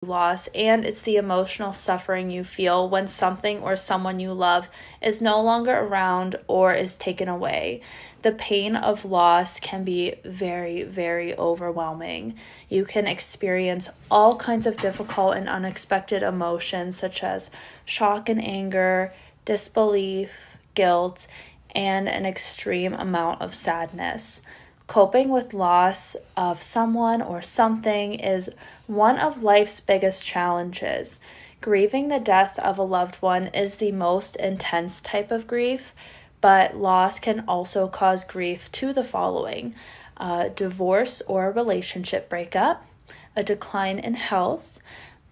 loss, and it's the emotional suffering you feel when something or someone you love is no longer around or is taken away. The pain of loss can be very, very overwhelming. You can experience all kinds of difficult and unexpected emotions, such as shock and anger, disbelief, guilt, and an extreme amount of sadness. Coping with loss of someone or something is one of life's biggest challenges. Grieving the death of a loved one is the most intense type of grief, but loss can also cause grief to the following: divorce or relationship breakup, a decline in health,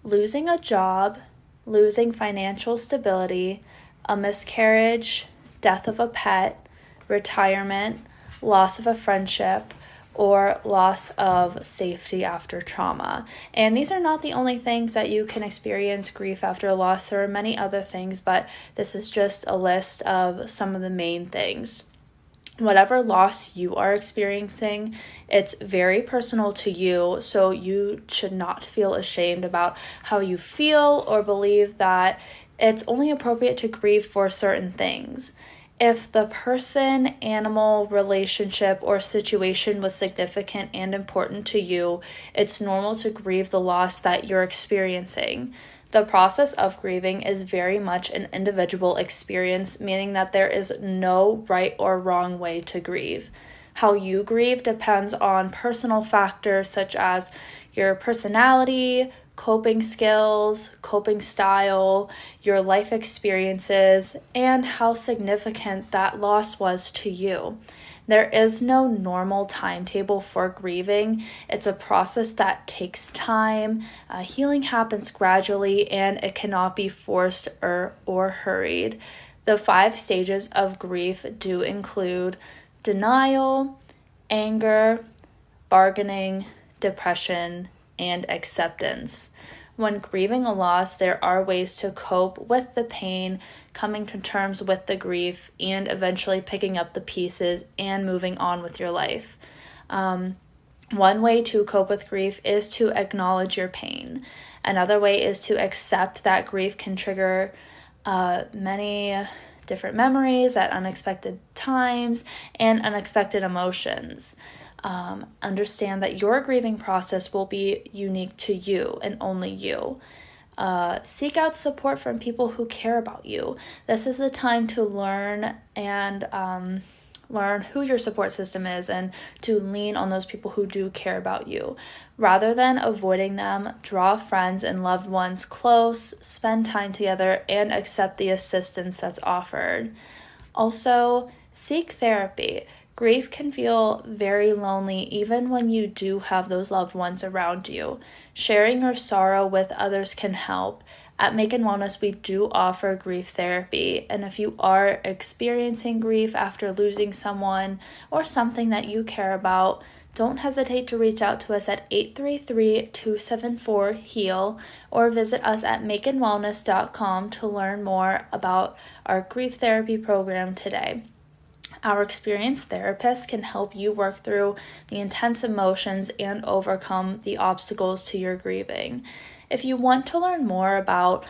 losing a job, losing financial stability, a miscarriage, death of a pet, retirement, loss of a friendship, or loss of safety after trauma. And these are not the only things that you can experience grief after loss. There are many other things, but this is just a list of some of the main things. Whatever loss you are experiencing, it's very personal to you, so you should not feel ashamed about how you feel or believe that it's only appropriate to grieve for certain things. If the person, animal, relationship, or situation was significant and important to you, it's normal to grieve the loss that you're experiencing. The process of grieving is very much an individual experience, meaning that there is no right or wrong way to grieve. How you grieve depends on personal factors such as your personality, coping skills, coping style, your life experiences, and how significant that loss was to you. There is no normal timetable for grieving. It's a process that takes time. Healing happens gradually, and it cannot be forced or hurried. The 5 stages of grief do include denial, anger, bargaining, depression, and acceptance. When grieving a loss, there are ways to cope with the pain, coming to terms with the grief, and eventually picking up the pieces and moving on with your life. One way to cope with grief is to acknowledge your pain. Another way is to accept that grief can trigger many different memories at unexpected times and unexpected emotions. Understand that your grieving process will be unique to you and only you. Seek out support from people who care about you. This is the time to learn and learn who your support system is and to lean on those people who do care about you. Rather than avoiding them, draw friends and loved ones close, spend time together, and accept the assistance that's offered. Also, seek therapy. Grief can feel very lonely even when you do have those loved ones around you. Sharing your sorrow with others can help. At Make and Wellness, we do offer grief therapy, and if you are experiencing grief after losing someone or something that you care about, don't hesitate to reach out to us at 833-274-HEAL or visit us at makeandwellness.com to learn more about our grief therapy program today. Our experienced therapists can help you work through the intense emotions and overcome the obstacles to your grieving. If you want to learn more about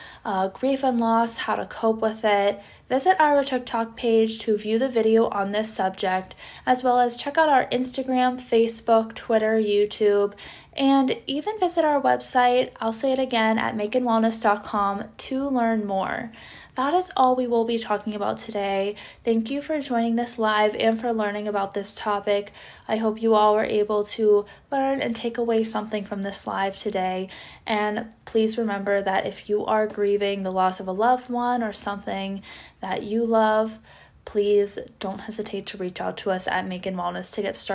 grief and loss, how to cope with it, visit our TikTok page to view the video on this subject, as well as check out our Instagram, Facebook, Twitter, YouTube, and even visit our website, I'll say it again, at makeandwellness.com to learn more. That is all we will be talking about today. Thank you for joining this live and for learning about this topic. I hope you all were able to learn and take away something from this live today. And please remember that if you are grieving the loss of a loved one or something that you love, please don't hesitate to reach out to us at Make and Wellness to get started